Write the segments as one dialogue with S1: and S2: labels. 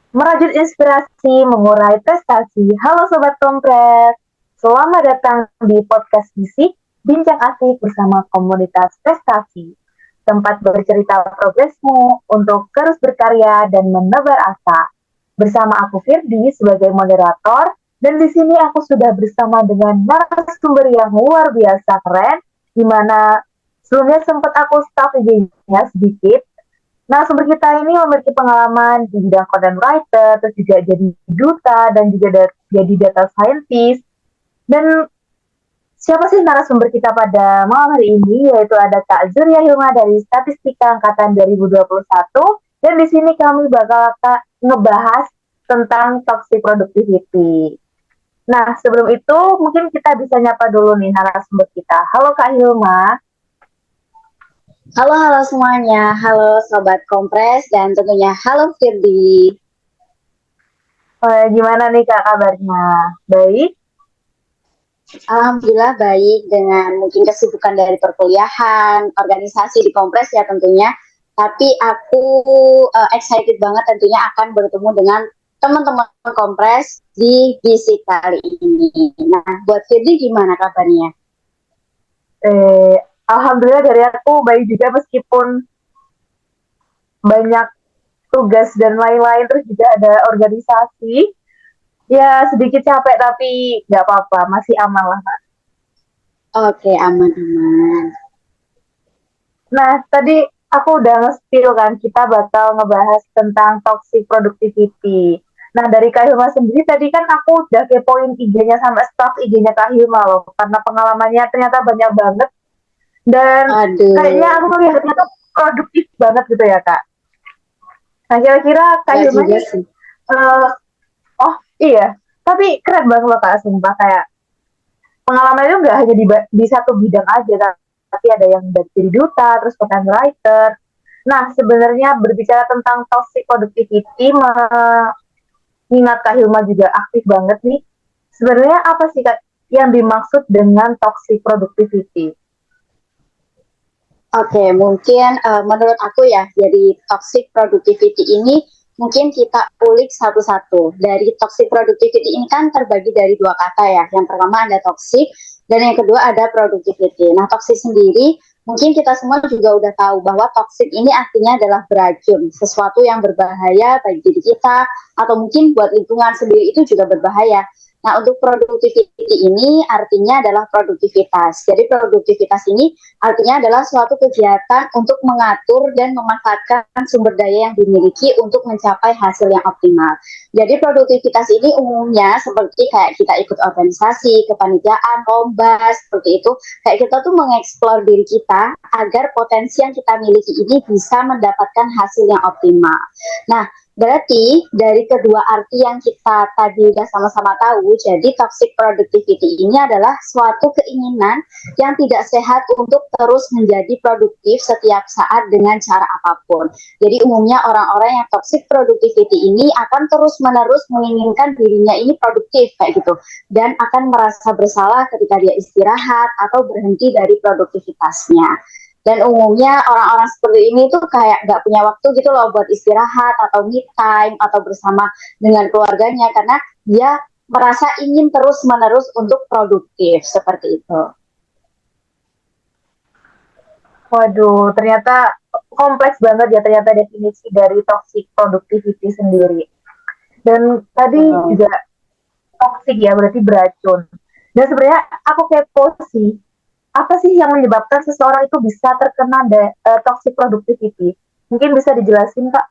S1: Merajut inspirasi, mengurai prestasi. Halo Sobat Kompres, selamat datang di podcast Bisik, Bincang Asik bersama komunitas prestasi. Tempat bercerita progresmu untuk terus berkarya dan menebar asa. Bersama aku Firdi sebagai moderator, dan di sini aku sudah bersama dengan narasumber yang luar biasa keren, di mana sebelumnya sempat aku staff IG-nya sedikit. Nah, sumber kita ini memiliki pengalaman di bidang content writer, terus juga jadi duta, dan juga jadi data scientist. Dan siapa sih narasumber kita pada malam hari ini? Yaitu ada Kak Zuria Hilma dari Statistika Angkatan 2021. Dan di sini kami bakal ngebahas tentang toxic productivity. Nah, sebelum itu mungkin kita bisa nyapa dulu nih narasumber kita. Halo Kak Hilma.
S2: Halo, halo semuanya. Halo Sobat Kompres dan tentunya halo Firdi.
S1: Gimana nih Kak kabarnya? Baik?
S2: Alhamdulillah baik dengan mungkin kesibukan dari perkuliahan, organisasi di Kompres ya tentunya. Tapi aku excited banget tentunya akan bertemu dengan teman-teman Kompres di Bisik kali ini. Nah, buat Firdi gimana kabarnya?
S1: Eh, Alhamdulillah dari aku baik juga meskipun banyak tugas dan lain-lain, terus juga ada organisasi. Ya sedikit capek tapi nggak apa-apa, masih aman lah Kak.
S2: Oke, aman-aman.
S1: Nah tadi aku udah nge-spill kan, kita bakal ngebahas tentang toxic productivity. Nah dari Kak Hilma sendiri tadi kan aku udah kepoin IG-nya sama staff IG-nya Kak Hilma loh, karena pengalamannya ternyata banyak banget dan kayaknya
S2: Aduh,
S1: aku melihatnya tuh produktif banget gitu ya Kak. Nah kira-kira Kak
S2: ya
S1: Hilma
S2: juga
S1: nih,
S2: sih.
S1: uh, oh iya, tapi keren banget loh Kak, sumpah kayak pengalaman itu nggak hanya di satu bidang aja, tapi ada yang jadi duta, terus content writer. Nah sebenarnya berbicara tentang toxic productivity, mengingat Kak Hilma juga aktif banget nih, sebenarnya apa sih Kak yang dimaksud dengan toxic productivity?
S2: Oke, mungkin menurut aku ya, jadi toxic productivity ini mungkin kita ulik satu-satu. Dari toxic productivity ini kan terbagi dari dua kata ya. Yang pertama ada toxic, dan yang kedua ada productivity. Nah, toxic sendiri mungkin kita semua juga udah tahu bahwa toxic ini artinya adalah beracun, sesuatu yang berbahaya bagi diri kita, atau mungkin buat lingkungan sendiri itu juga berbahaya. Nah, untuk productivity ini artinya adalah produktivitas. Jadi produktivitas ini artinya adalah suatu kegiatan untuk mengatur dan memanfaatkan sumber daya yang dimiliki untuk mencapai hasil yang optimal. Jadi produktivitas ini umumnya seperti kayak kita ikut organisasi, kepanitiaan, lomba, seperti itu. Kayak kita tuh mengeksplor diri kita agar potensi yang kita miliki ini bisa mendapatkan hasil yang optimal. Nah, berarti dari kedua arti yang kita tadi udah sama-sama tahu, jadi toxic productivity ini adalah suatu keinginan yang tidak sehat untuk terus menjadi produktif setiap saat dengan cara apapun. Jadi umumnya orang-orang yang toxic productivity ini akan terus-menerus menginginkan dirinya ini produktif kayak gitu, dan akan merasa bersalah ketika dia istirahat atau berhenti dari produktivitasnya. Dan umumnya orang-orang seperti ini tuh kayak gak punya waktu gitu loh buat istirahat atau me time atau bersama dengan keluarganya, karena dia merasa ingin terus-menerus untuk produktif seperti itu.
S1: Waduh, ternyata kompleks banget ya ternyata definisi dari toxic productivity sendiri. Dan tadi
S2: Oh.
S1: juga toxic ya, berarti beracun. Dan sebenarnya aku kepo sih, apa sih yang menyebabkan seseorang itu bisa terkena toxic productivity? Mungkin bisa dijelasin Kak?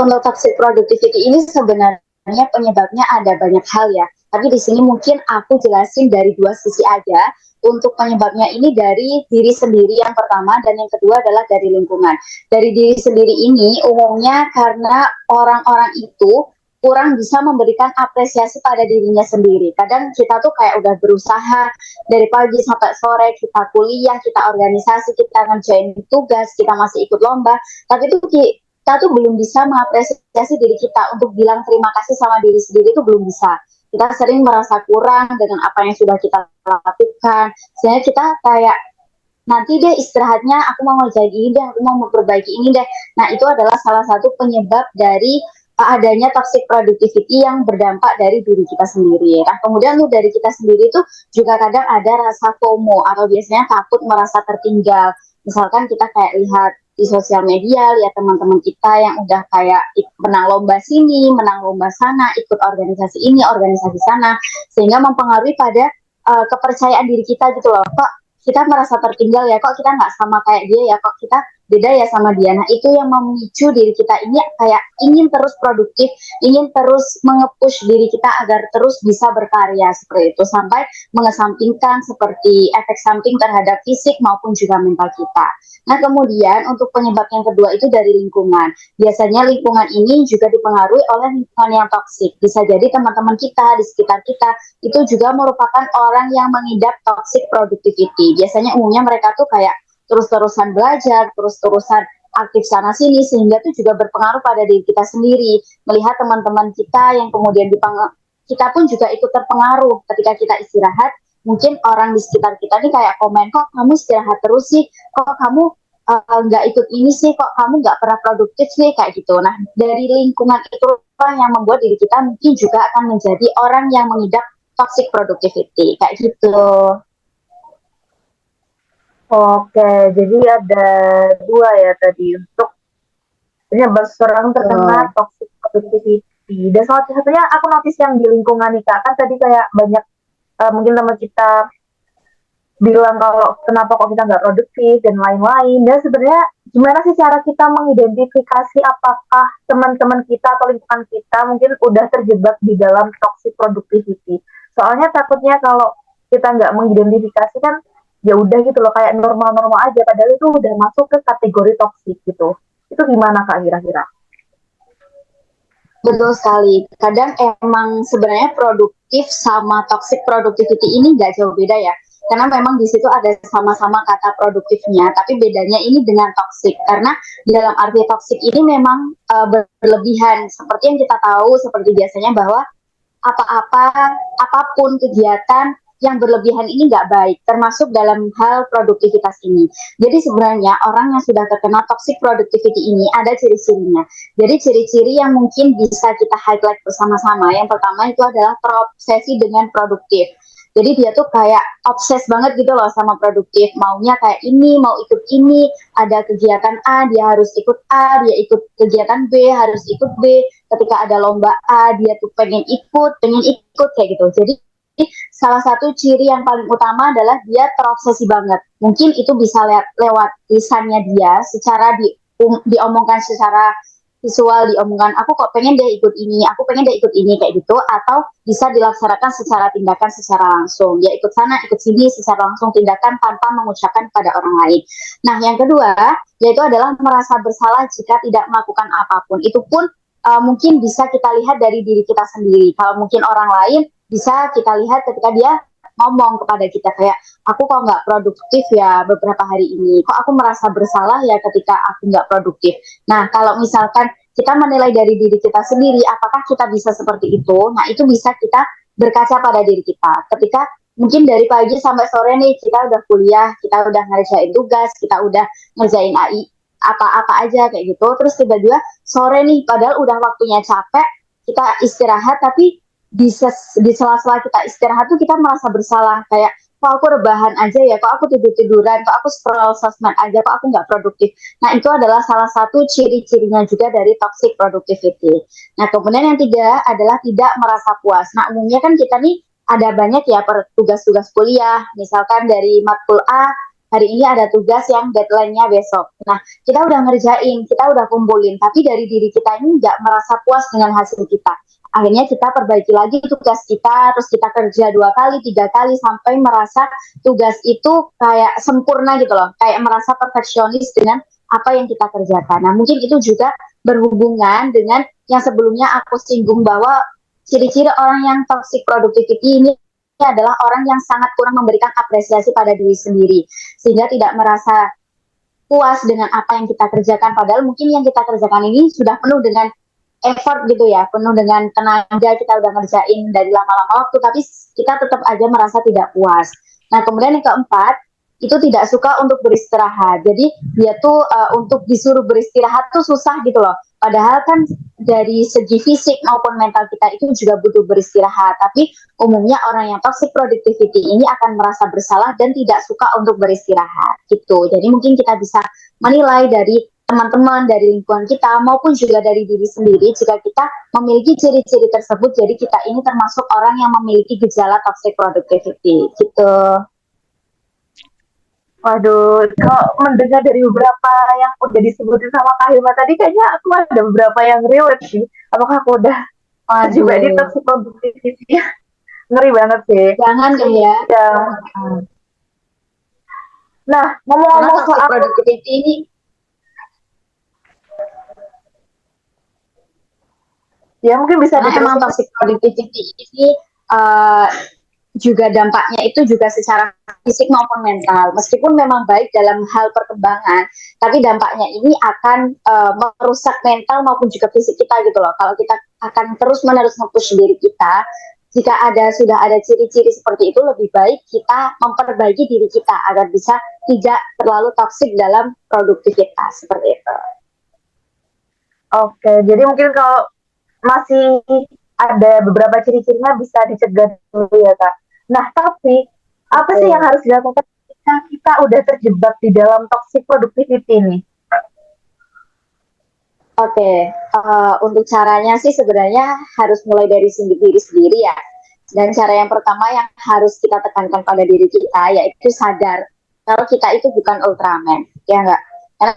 S2: Untuk toxic productivity ini sebenarnya penyebabnya ada banyak hal ya. Tapi di sini mungkin aku jelasin dari dua sisi aja. Untuk penyebabnya ini dari diri sendiri yang pertama, dan yang kedua adalah dari lingkungan. Dari diri sendiri ini umumnya karena orang-orang itu kurang bisa memberikan apresiasi pada dirinya sendiri. Kadang kita tuh kayak udah berusaha dari pagi sampai sore, kita kuliah, kita organisasi, kita ngerjain tugas, kita masih ikut lomba, tapi itu kita tuh belum bisa mengapresiasi diri kita untuk bilang terima kasih sama diri sendiri, itu belum bisa. Kita sering merasa kurang dengan apa yang sudah kita lakukan, sehingga kita kayak nanti deh istirahatnya aku mau ngerjain ini deh, aku mau memperbaiki ini deh. Nah itu adalah salah satu penyebab dari adanya toxic productivity yang berdampak dari diri kita sendiri. Nah kemudian tuh dari kita sendiri tuh juga kadang ada rasa FOMO atau biasanya takut merasa tertinggal. Misalkan kita kayak lihat di sosial media, lihat teman-teman kita yang udah kayak menang lomba sini, menang lomba sana, ikut organisasi ini, organisasi sana, sehingga mempengaruhi pada kepercayaan diri kita gitu loh. Kok kita merasa tertinggal ya, kok kita nggak sama kayak dia ya, kok kita beda ya sama dia. Nah itu yang memicu diri kita ini kayak ingin terus produktif, ingin terus mengepush diri kita agar terus bisa berkarya seperti itu, sampai mengesampingkan seperti efek samping terhadap fisik maupun juga mental kita. Nah kemudian untuk penyebab yang kedua itu dari lingkungan. Biasanya lingkungan ini juga dipengaruhi oleh lingkungan yang toksik. Bisa jadi teman-teman kita di sekitar kita itu juga merupakan orang yang mengidap toxic productivity. Biasanya umumnya mereka tuh kayak terus-terusan belajar, terus-terusan aktif sana sini, sehingga itu juga berpengaruh pada diri kita sendiri. Melihat teman-teman kita yang kemudian kita pun juga ikut terpengaruh ketika kita istirahat. Mungkin orang di sekitar kita nih kayak komen, kok kamu istirahat terus sih, kok kamu nggak ikut ini sih, kok kamu nggak pernah produktif sih, kayak gitu. Nah dari lingkungan itu yang membuat diri kita mungkin juga akan menjadi orang yang mengidap toxic productivity, kayak gitu.
S1: Oke, jadi ada dua ya tadi untuk penyebab seorang terkena toxic productivity. Dan salah satunya aku notice yang di lingkungan nih Kak, kan tadi kayak banyak mungkin teman kita bilang kalau kenapa kok kita nggak produktif dan lain-lain. Dan sebenarnya gimana sih cara kita mengidentifikasi apakah teman-teman kita atau lingkungan kita mungkin udah terjebak di dalam toxic productivity. Soalnya takutnya kalau kita nggak mengidentifikasi kan ya udah gitu loh, kayak normal-normal aja padahal itu udah masuk ke kategori toxic gitu. Itu gimana Kak kira-kira?
S2: Betul sekali. Kadang emang sebenarnya produktif sama toxic productivity ini nggak jauh beda ya. Karena memang di situ ada sama-sama kata produktifnya, tapi bedanya ini dengan toxic. Karena di dalam arti toxic ini memang berlebihan. Seperti yang kita tahu, seperti biasanya bahwa apapun kegiatan yang berlebihan ini nggak baik, termasuk dalam hal produktivitas ini. Jadi sebenarnya orang yang sudah terkena toxic productivity ini ada ciri-cirinya. Jadi ciri-ciri yang mungkin bisa kita highlight bersama-sama. Yang pertama itu adalah terobsesi dengan produktif. Jadi dia tuh kayak obses banget gitu loh sama produktif. Maunya kayak ini, mau ikut ini, ada kegiatan A, dia harus ikut A, dia ikut kegiatan B, harus ikut B. Ketika ada lomba A, dia tuh pengen ikut kayak gitu. Jadi salah satu ciri yang paling utama adalah dia terobsesi banget. Mungkin itu bisa lewat lisannya dia secara diomongkan secara visual, diomongkan aku kok pengen dia ikut ini, aku pengen dia ikut ini kayak gitu, atau bisa dilaksanakan secara tindakan secara langsung, dia ikut sana ikut sini secara langsung tindakan tanpa mengucapkan pada orang lain. Nah yang kedua yaitu adalah merasa bersalah jika tidak melakukan apapun. Itu pun mungkin bisa kita lihat dari diri kita sendiri. Kalau mungkin orang lain bisa kita lihat ketika dia ngomong kepada kita kayak aku kok nggak produktif ya beberapa hari ini, kok aku merasa bersalah ya ketika aku nggak produktif. Nah kalau misalkan kita menilai dari diri kita sendiri apakah kita bisa seperti itu, nah itu bisa kita berkaca pada diri kita ketika mungkin dari pagi sampai sore nih kita udah kuliah, kita udah ngerjain tugas, kita udah ngerjain AI apa-apa aja kayak gitu, terus tiba-tiba sore nih padahal udah waktunya capek kita istirahat, tapi di sela-sela kita istirahat tuh kita merasa bersalah kayak kok aku rebahan aja ya, kok aku tidur-tiduran, kok aku scroll sosmed aja, kok aku nggak produktif. Nah itu adalah salah satu ciri-cirinya juga dari toxic productivity. Nah kemudian yang tiga adalah tidak merasa puas. Nah umumnya kan kita nih ada banyak ya tugas-tugas kuliah, misalkan dari matkul A hari ini ada tugas yang deadline-nya besok. Nah, kita udah ngerjain, kita udah kumpulin, tapi dari diri kita ini nggak merasa puas dengan hasil kita. Akhirnya kita perbaiki lagi tugas kita, terus kita kerja 2 kali, 3 kali, sampai merasa tugas itu kayak sempurna gitu loh, kayak merasa perfeksionis dengan apa yang kita kerjakan. Nah, mungkin itu juga berhubungan dengan yang sebelumnya aku singgung bahwa ciri-ciri orang yang toxic productivity ini adalah orang yang sangat kurang memberikan apresiasi pada diri sendiri, sehingga tidak merasa puas dengan apa yang kita kerjakan, padahal mungkin yang kita kerjakan ini sudah penuh dengan effort gitu ya, penuh dengan tenaga, kita udah ngerjain dari lama-lama waktu, tapi kita tetap aja merasa tidak puas. Nah kemudian yang keempat itu tidak suka untuk beristirahat. Jadi dia tuh untuk disuruh beristirahat tuh susah gitu loh. Padahal kan dari segi fisik maupun mental kita itu juga butuh beristirahat. Tapi umumnya orang yang toxic productivity ini akan merasa bersalah dan tidak suka untuk beristirahat gitu. Jadi mungkin kita bisa menilai dari teman-teman, dari lingkungan kita maupun juga dari diri sendiri jika kita memiliki ciri-ciri tersebut. Jadi kita ini termasuk orang yang memiliki gejala toxic productivity gitu.
S1: Waduh, kalau mendengar dari beberapa yang udah disebutin sama Kak Hilma tadi, kayaknya aku ada beberapa yang relate sih. Apakah aku udah juga di
S2: Waduh,
S1: toxic productivity? Ngeri banget sih.
S2: jangan deh ya.
S1: Ya. Nah,
S2: Karena
S1: ngomong-ngomong
S2: toxic
S1: soal,
S2: productivity ini,
S1: ya mungkin bisa
S2: karena emang
S1: diterusin.
S2: toxic productivity ini uh, juga dampaknya itu juga secara fisik maupun mental. Meskipun memang baik dalam hal perkembangan, tapi dampaknya ini akan merusak mental maupun juga fisik kita gitu loh. Kalau kita akan terus-menerus nge-push diri kita, jika sudah ada ciri-ciri seperti itu, lebih baik kita memperbaiki diri kita agar bisa tidak terlalu toksik dalam produktivitas seperti itu.
S1: Oke, jadi mungkin kalau masih ada beberapa ciri-cirinya bisa dicegah dulu ya Kak. Nah, tapi apa sih yang harus dilakukan ketika kita udah terjebak di dalam toxic productivity nih?
S2: Oke, untuk caranya sih sebenarnya harus mulai dari diri sendiri ya. Dan cara yang pertama yang harus kita tekankan pada diri kita yaitu sadar kalau kita itu bukan Ultraman, ya enggak? Karena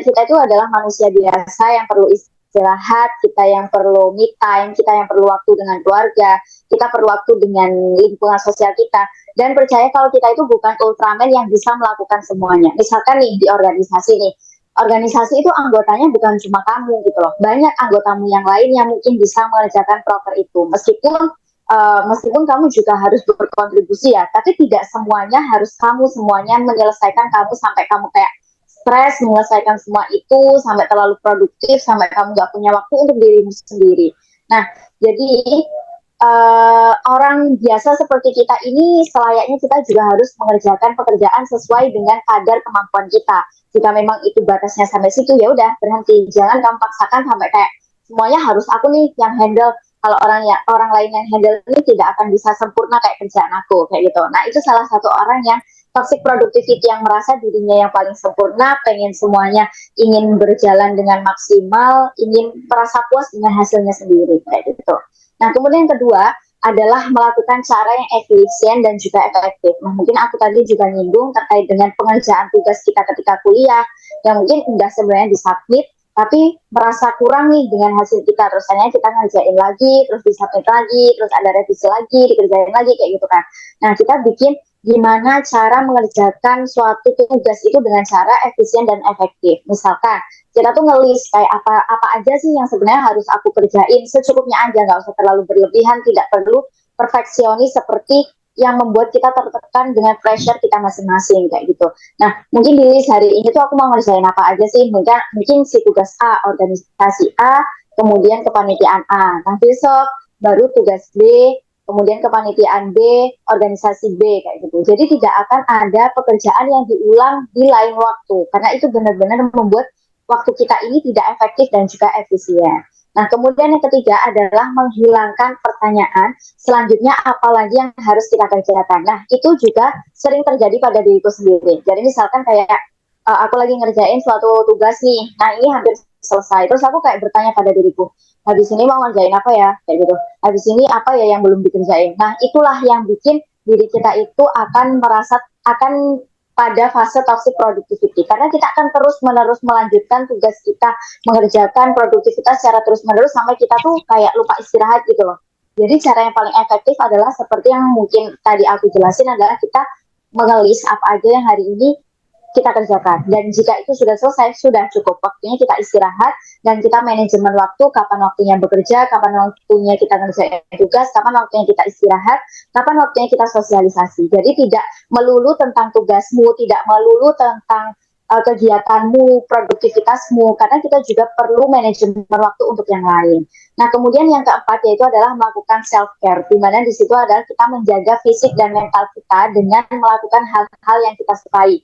S2: kita itu adalah manusia biasa yang perlu istirahat, kita yang perlu me time, kita yang perlu waktu dengan keluarga, kita perlu waktu dengan lingkungan sosial kita. Dan percaya kalau kita itu bukan Ultraman yang bisa melakukan semuanya. Misalkan nih di organisasi nih, organisasi itu anggotanya bukan cuma kamu gitu loh. Banyak anggotamu yang lain yang mungkin bisa mengerjakan proker itu. Meskipun kamu juga harus berkontribusi ya, tapi tidak semuanya harus kamu semuanya menyelesaikan kamu sampai kamu kayak stres menyelesaikan semua itu sampai terlalu produktif sampai kamu gak punya waktu untuk dirimu sendiri. Nah, jadi orang biasa seperti kita ini selayaknya kita juga harus mengerjakan pekerjaan sesuai dengan kadar kemampuan kita. Jika memang itu batasnya sampai situ ya udah berhenti. Jangan kamu paksakan sampai kayak semuanya harus aku nih yang handle. Kalau orang lain yang handle ini tidak akan bisa sempurna kayak kerjaan aku kayak gitu. Nah itu salah satu orang yang toxic productivity yang merasa dirinya yang paling sempurna, pengen semuanya ingin berjalan dengan maksimal, ingin merasa puas dengan hasilnya sendiri kayak gitu. Nah, kemudian yang kedua adalah melakukan cara yang efisien dan juga efektif. Nah, mungkin aku tadi juga nyinggung terkait dengan pengerjaan tugas kita ketika kuliah, yang mungkin udah sebenarnya disubmit, tapi merasa kurang nih dengan hasil kita. Terus hanya kita ngerjain lagi, terus disubmit lagi, terus ada revisi lagi, dikerjain lagi, kayak gitu kan. Nah, kita bikin gimana cara mengerjakan suatu tugas itu dengan cara efisien dan efektif. Misalkan, kita tuh ngelis kayak apa aja sih yang sebenarnya harus aku kerjain secukupnya aja, nggak usah terlalu berlebihan, tidak perlu perfeksionis seperti yang membuat kita tertekan dengan pressure kita masing-masing kayak gitu. Nah, mungkin di list hari ini tuh aku mau ngerjain apa aja sih? Mungkin si tugas A, organisasi A, kemudian kepanitiaan A. Nah, besok baru tugas B, kemudian kepanitiaan B, organisasi B kayak gitu. Jadi tidak akan ada pekerjaan yang diulang di lain waktu karena itu benar-benar membuat waktu kita ini tidak efektif dan juga efisien. Nah, kemudian yang ketiga adalah menghilangkan pertanyaan, selanjutnya apalagi yang harus kita kerjakan. Nah, itu juga sering terjadi pada diriku sendiri. Jadi misalkan kayak aku lagi ngerjain suatu tugas nih, nah ini hampir selesai. Terus aku kayak bertanya pada diriku, habis ini mau ngerjain apa ya? Kayak gitu. Habis ini apa ya yang belum dikerjain? Nah, itulah yang bikin diri kita itu akan pada fase toxic productivity karena kita akan terus-menerus melanjutkan tugas kita mengerjakan produktivitas secara terus-menerus sampai kita tuh kayak lupa istirahat gitu loh. Jadi cara yang paling efektif adalah seperti yang mungkin tadi aku jelasin adalah kita mengelis apa aja yang hari ini kita kerjakan dan jika itu sudah selesai sudah cukup waktunya kita istirahat dan kita manajemen waktu kapan waktunya bekerja, kapan waktunya kita ngerjain tugas, kapan waktunya kita istirahat, kapan waktunya kita sosialisasi. Jadi tidak melulu tentang tugasmu, tidak melulu tentang kegiatanmu, produktivitasmu, karena kita juga perlu manajemen waktu untuk yang lain. Nah, kemudian yang keempat yaitu adalah melakukan self care, di mana di situ adalah kita menjaga fisik dan mental kita dengan melakukan hal-hal yang kita sukai.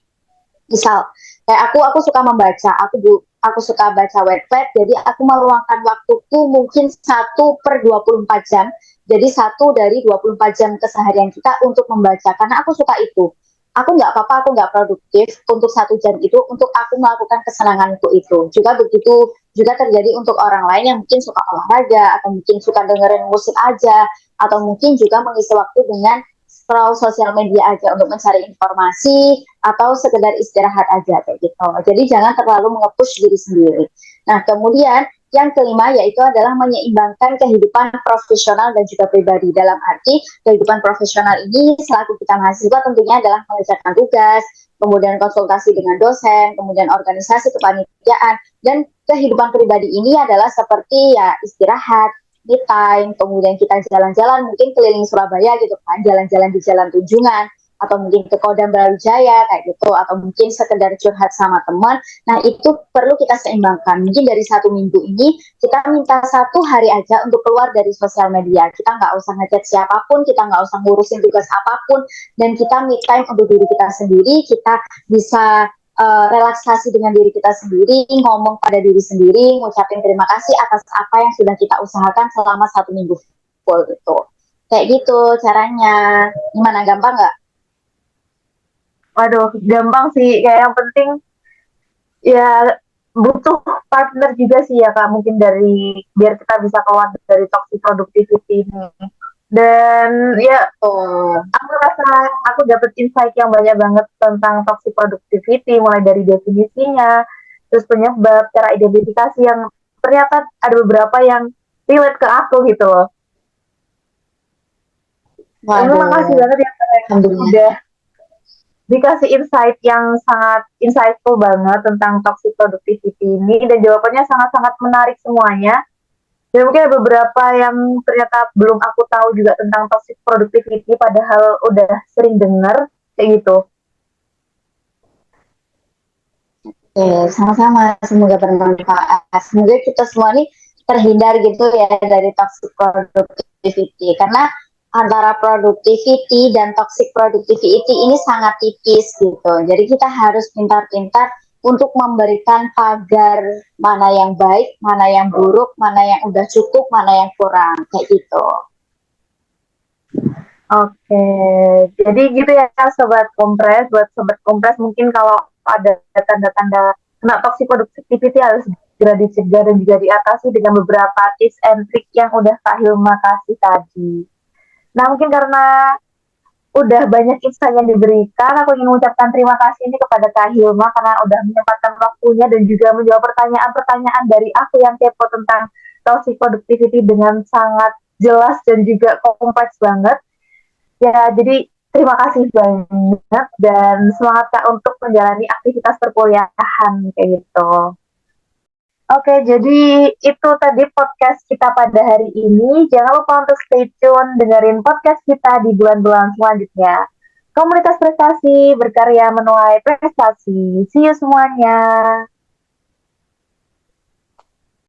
S2: Misal, kayak aku suka membaca, aku suka baca Wattpad, jadi aku meluangkan waktuku mungkin 1/24 jam. Jadi 1 dari 24 jam keseharian kita untuk membaca, karena aku suka itu. Aku nggak apa-apa, aku nggak produktif untuk 1 jam itu, untuk aku melakukan kesenanganku itu. Juga begitu, juga terjadi untuk orang lain yang mungkin suka olahraga, atau mungkin suka dengerin musik aja, atau mungkin juga mengisi waktu dengan scroll sosial media aja untuk mencari informasi, atau sekedar istirahat aja kayak gitu. Jadi jangan terlalu nge-push diri sendiri. Nah, kemudian yang kelima yaitu adalah menyeimbangkan kehidupan profesional dan juga pribadi. Dalam arti kehidupan profesional ini selaku kita mahasiswa tentunya adalah mengerjakan tugas, kemudian konsultasi dengan dosen, kemudian organisasi kepanitiaan, dan kehidupan pribadi ini adalah seperti ya istirahat, me time, kemudian kita jalan-jalan mungkin keliling Surabaya gitu kan, jalan-jalan di Jalan Tunjungan, atau mungkin ke Kodam Brawijaya kayak gitu, atau mungkin sekedar curhat sama teman. Nah, itu perlu kita seimbangkan. Mungkin dari 1 minggu ini kita minta 1 hari aja untuk keluar dari sosial media. Kita nggak usah ngechat siapapun, kita nggak usah ngurusin tugas apapun, dan kita me time untuk diri kita sendiri. Kita bisa relaksasi dengan diri kita sendiri, ngomong pada diri sendiri, ngucapin terima kasih atas apa yang sudah kita usahakan selama 1 minggu full gitu. Kayak gitu caranya. Gimana, gampang nggak?
S1: Waduh, gampang sih. Kayak yang penting ya butuh partner juga sih ya Kak, mungkin dari biar kita bisa keluar dari toxic productivity ini. Dan ya aku rasa aku dapet insight yang banyak banget tentang toxic productivity, mulai dari definisinya, terus penyebab, cara identifikasi yang ternyata ada beberapa yang relate ke aku gitu loh. Terima kasih banget ya Kak, udah dikasih insight yang sangat insightful banget tentang toxic productivity ini, dan jawabannya sangat-sangat menarik semuanya. Dan mungkin ada beberapa yang ternyata belum aku tahu juga tentang toxic productivity, padahal udah sering dengar kayak gitu.
S2: Oke, sama-sama. Semoga bermanfaat. Semoga kita semua nih terhindar gitu ya dari toxic productivity. Karena antara productivity dan toxic productivity ini sangat tipis gitu. Jadi kita harus pintar-pintar untuk memberikan pagar mana yang baik, mana yang buruk, mana yang udah cukup, mana yang kurang. Kayak gitu.
S1: Oke, jadi gitu ya Sobat Kompres. Buat Sobat Kompres mungkin kalau ada tanda-tanda kena toxic productivity harus segera dicegah dan juga diatasi dengan beberapa tips and trick yang udah Kak Hilma kasih tadi. Nah, mungkin karena udah banyak insight yang diberikan, aku ingin mengucapkan terima kasih ini kepada Kak Hilma karena udah menyempatkan waktunya dan juga menjawab pertanyaan-pertanyaan dari aku yang kepo tentang toxic productivity dengan sangat jelas dan juga kompleks banget. Ya, jadi terima kasih banyak dan semangat Kak untuk menjalani aktivitas perkuliahan kayak gitu. Oke, jadi itu tadi podcast kita pada hari ini. Jangan lupa untuk stay tune dengerin podcast kita di bulan-bulan selanjutnya. Komunitas prestasi berkarya menuai prestasi. See you semuanya.